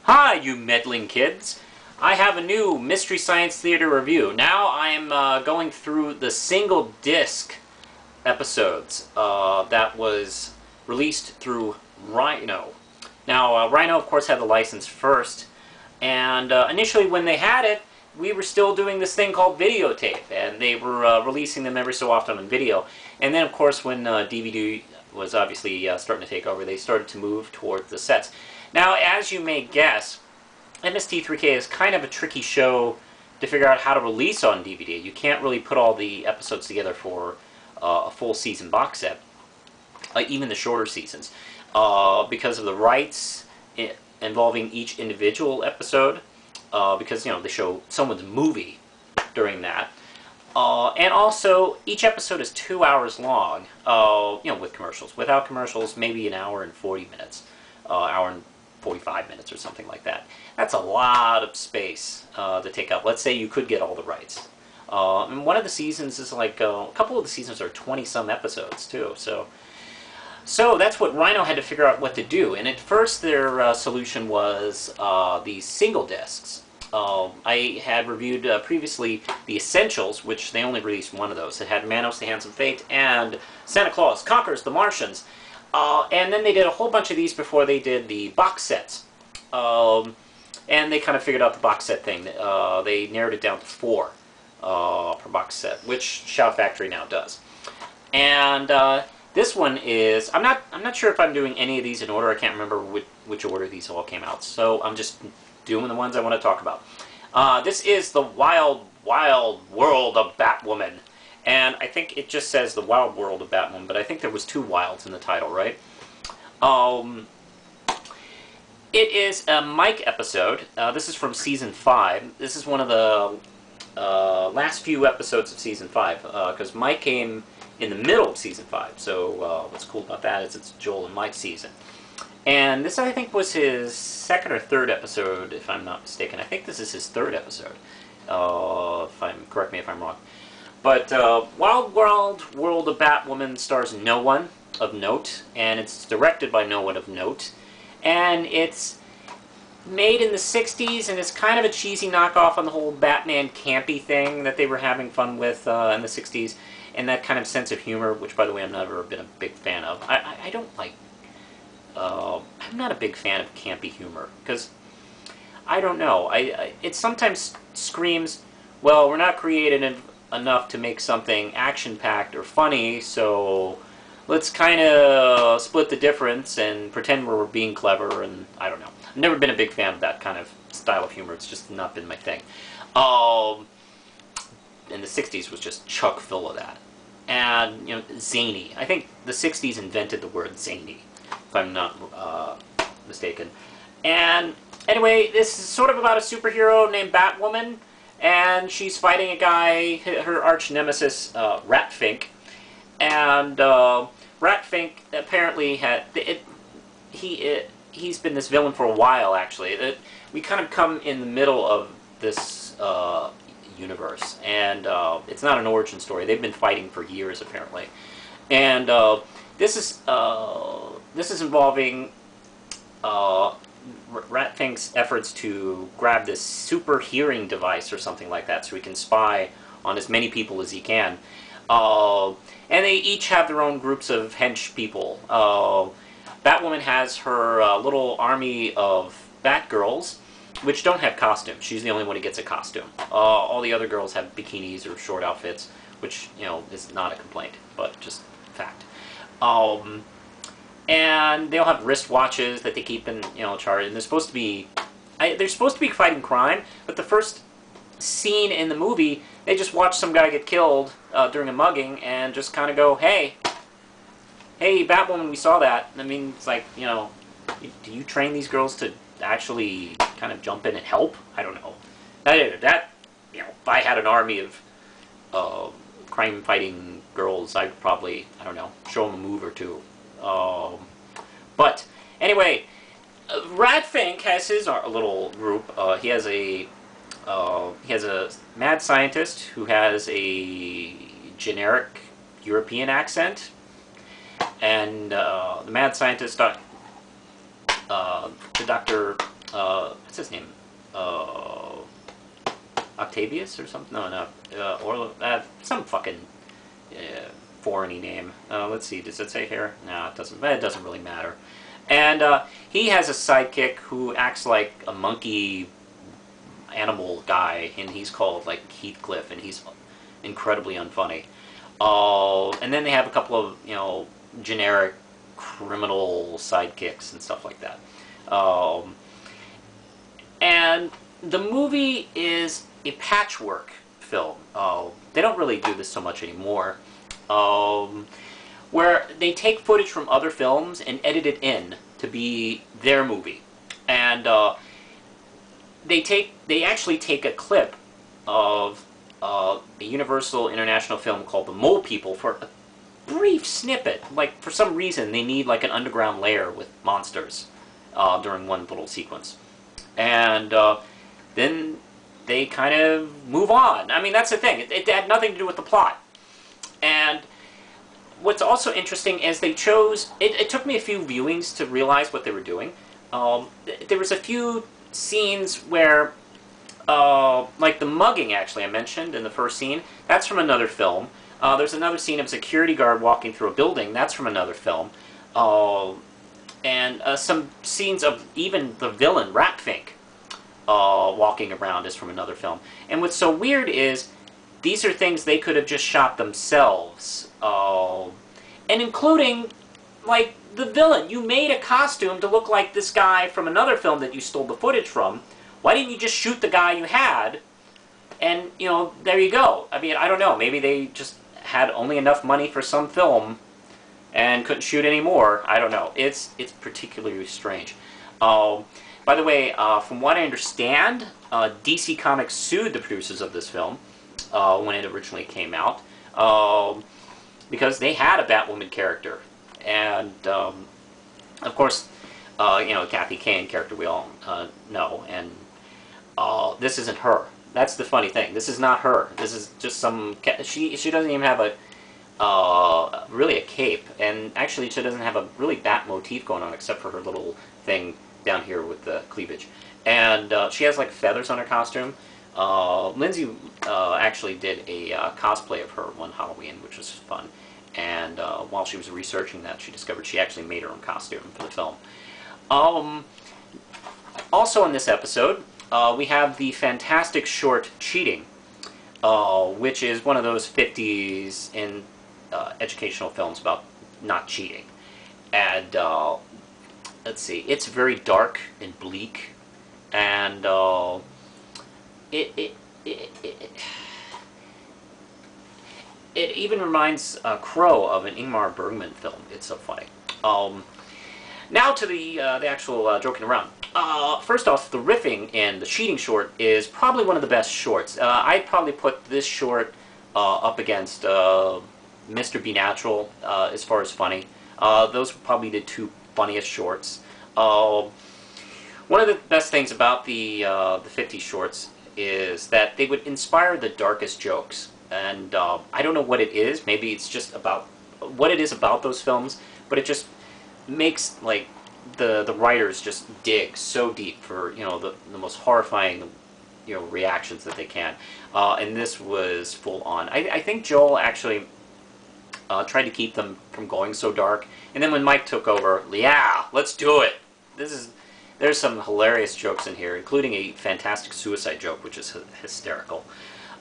Hi, you meddling kids! I have a new Mystery Science Theater review. Now I'm going through the single disc episodes that was released through Rhino. Now, Rhino, of course, had the license first, and initially when they had it, we were still doing this thing called videotape, and they were releasing them every so often on video. And then, of course, when DVD was obviously starting to take over, they started to move towards the sets. Now, as you may guess, MST3K is kind of a tricky show to figure out how to release on DVD. You can't really put all the episodes together for a full season box set, even the shorter seasons, because of the rights involving each individual episode, because, you know, they show someone's movie during that. And also, each episode is 2 hours long, you know, with commercials. Without commercials, maybe an hour and 40 minutes, hour and 45 minutes or something like that. That's a lot of space to take up. Let's say you could get all the rights. And one of the seasons is like, a couple of the seasons are 20-some episodes, too. So that's what Rhino had to figure out what to do. And at first, their solution was these single discs. I had reviewed previously the Essentials, which they only released one of those. It had Manos, the Handsome Fate, and Santa Claus Conquers the Martians. And then they did a whole bunch of these before they did the box sets. And they kind of figured out the box set thing. They narrowed it down to 4 per box set, which Shout Factory now does. And this one is, I'm not sure if I'm doing any of these in order. I can't remember which order these all came out. So I'm just doing the ones I want to talk about. This is the Wild, Wild World of Batwoman. And I think it just says the Wild World of Batwoman, but I think there was 2 wilds in the title, right? It is a Mike episode. This is from Season 5. This is one of the last few episodes of Season 5, because Mike came in the middle of Season 5. So what's cool about that is it's Joel and Mike's season. And this, I think, was his 2nd or 3rd episode, if I'm not mistaken. I think this is his 3rd episode. Correct me if I'm wrong. But Wild World of Batwoman stars no one of note, and it's directed by no one of note. And it's made in the 60s, and it's kind of a cheesy knockoff on the whole Batman campy thing that they were having fun with in the 60s, and that kind of sense of humor, which, by the way, I've never been a big fan of. I don't like... I'm not a big fan of campy humor, because, I don't know, it sometimes screams, well, we're not creative enough to make something action-packed or funny, so let's kind of split the difference and pretend we're being clever, and I don't know. I've never been a big fan of that kind of style of humor. It's just not been my thing. And the 60s was just chock full of that. And, you know, zany. I think the 60s invented the word zany, if I'm not mistaken. And anyway, this is sort of about a superhero named Batwoman, and she's fighting a guy, her arch nemesis, Ratfink. And Ratfink apparently had he's been this villain for a while, actually. We kind of come in the middle of this universe, and it's not an origin story. They've been fighting for years, apparently. And this is involving Ratfink's efforts to grab this super hearing device or something like that, so he can spy on as many people as he can. And they each have their own groups of hench people. Batwoman has her little army of Batgirls, which don't have costumes. She's the only one who gets a costume. All the other girls have bikinis or short outfits, which, you know, is not a complaint, but just fact. And they all have wristwatches that they keep in, you know, charge. And they're supposed to be fighting crime, but the first scene in the movie, they just watch some guy get killed during a mugging and just kind of go, hey, Batwoman, we saw that. I mean, it's like, you know, do you train these girls to actually kind of jump in and help? I don't know. That you know, if I had an army of crime-fighting girls, I'd probably, I don't know, show them a move or two. But anyway, Ratfink has his little group. He has a mad scientist who has a generic European accent, and the mad scientist, the Dr. what's his name? Octavius or something? No, or some fucking foreign-y name. Let's see, does it say here? No, it doesn't. It doesn't really matter. And he has a sidekick who acts like a monkey animal guy, and he's called like Heathcliff, and he's incredibly unfunny. And then they have a couple of generic criminal sidekicks and stuff like that. And the movie is a patchwork film. They don't really do this so much anymore. Where they take footage from other films and edit it in to be their movie. And they actually take a clip of a Universal International film called The Mole People for a brief snippet. Like, for some reason, they need like an underground lair with monsters during one little sequence. And then they kind of move on. I mean, that's the thing. It had nothing to do with the plot. And what's also interesting is they chose... It took me a few viewings to realize what they were doing. There was a few scenes where... like the mugging, actually, I mentioned in the first scene. That's from another film. There's another scene of a security guard walking through a building. That's from another film. And some scenes of even the villain, Ratfink, walking around is from another film. And what's so weird is these are things they could have just shot themselves. And including, like, the villain. You made a costume to look like this guy from another film that you stole the footage from. Why didn't you just shoot the guy you had? And, there you go. I mean, I don't know. Maybe they just had only enough money for some film and couldn't shoot any more. I don't know. It's particularly strange. By the way, from what I understand, DC Comics sued the producers of this film when it originally came out because they had a Batwoman character. And, of course, Kathy Kane character we all know. And this isn't her. That's the funny thing. This is not her. This is just some... She doesn't even have really a cape. And actually, she doesn't have a really bat motif going on except for her little thing down here with the cleavage. And she has, like, feathers on her costume. Lindsay actually did a cosplay of her one Halloween, which was fun. And while she was researching that, she discovered she actually made her own costume for the film. Also in this episode, we have the fantastic short Cheating, which is one of those 50s in educational films about not cheating. And let's see, it's very dark and bleak, and it even reminds Crow of an Ingmar Bergman film. It's so funny. Now to the actual joking around. First off, the riffing in the Cheating short is probably one of the best shorts. I'd probably put this short up against Mr. Be Natural as far as funny. Those were probably the two funniest shorts. One of the best things about the 50s shorts is that they would inspire the darkest jokes. And I don't know what it is. Maybe it's just about what it is about those films, but it just makes, like, the writers just dig so deep for, the most horrifying, reactions that they can. And this was full on. I think Joel actually tried to keep them from going so dark. And then when Mike took over, yeah, let's do it. There's some hilarious jokes in here, including a fantastic suicide joke, which is hysterical.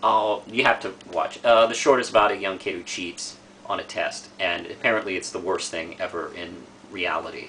You have to watch. The short is about a young kid who cheats on a test, and apparently it's the worst thing ever in reality.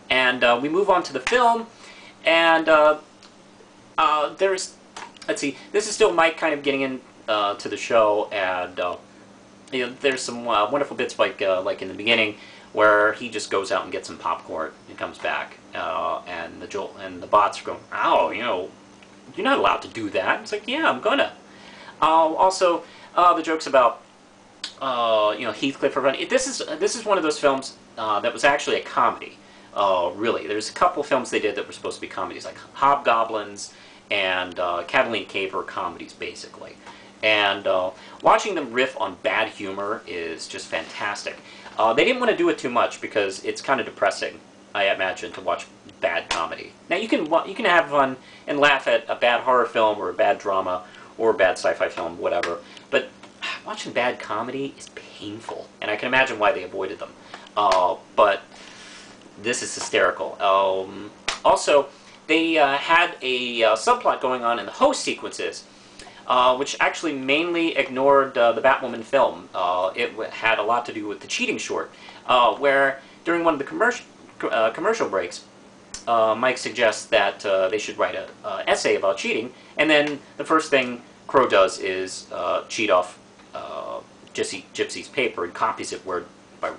And we move on to the film, and there's, let's see, this is still Mike kind of getting in to the show, and there's some wonderful bits like in the beginning where he just goes out and gets some popcorn and comes back, and the bots are going, "Ow, you're not allowed to do that." It's like, yeah, I'm gonna. Also, the jokes about Heathcliff are funny. This is one of those films that was actually a comedy. Really, there's a couple films they did that were supposed to be comedies, like Hobgoblins and Catalina Cave are comedies, basically. And watching them riff on bad humor is just fantastic. They didn't want to do it too much because it's kind of depressing, I imagine, to watch bad comedy. Now you can have fun and laugh at a bad horror film or a bad drama or a bad sci-fi film, whatever. But watching bad comedy is painful, and I can imagine why they avoided them. But this is hysterical. Also, they had a subplot going on in the host sequences, which actually mainly ignored the Batwoman film. It had a lot to do with the cheating short, where during one of the commercial breaks, Mike suggests that they should write an essay about cheating, and then the first thing Crow does is cheat off Gypsy's paper and copies it word by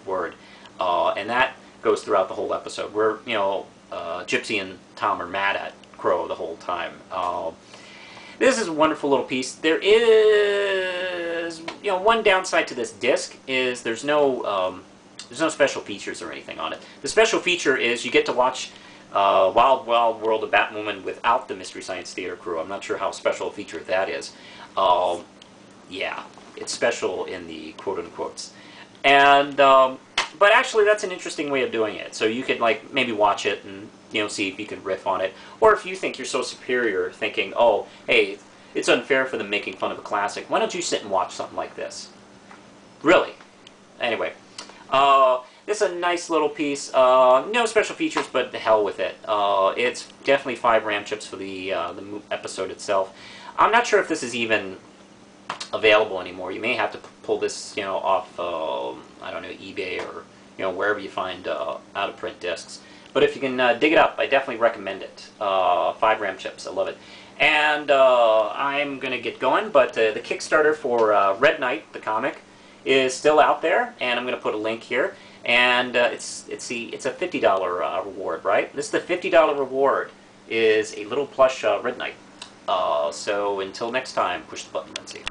word, and that goes throughout the whole episode, where Gypsy and Tom are mad at Crow the whole time. This is a wonderful little piece. There is, one downside to this disc is there's no special features or anything on it. The special feature is you get to watch Wild Wild World of Batwoman without the Mystery Science Theater crew. I'm not sure how special a feature that is. Yeah, it's special in the quote-unquotes. And, but actually that's an interesting way of doing it. So you could, like, maybe watch it and, see if you can riff on it. Or if you think you're so superior, thinking, oh, hey, it's unfair for them making fun of a classic, why don't you sit and watch something like this? Really. Anyway. This is a nice little piece. No special features, but the hell with it. It's definitely 5 RAM chips for the episode itself. I'm not sure if this is even available anymore. You may have to pull this, off, I don't know, eBay or, wherever you find out-of-print discs. But if you can dig it up, I definitely recommend it. 5 RAM chips. I love it. And I'm going to get going, but the Kickstarter for Red Knight, the comic, is still out there, and I'm going to put a link here. And it's a $50 reward, right? This is the $50 reward is a little plush Red Knight. So until next time, push the button, Lindsay.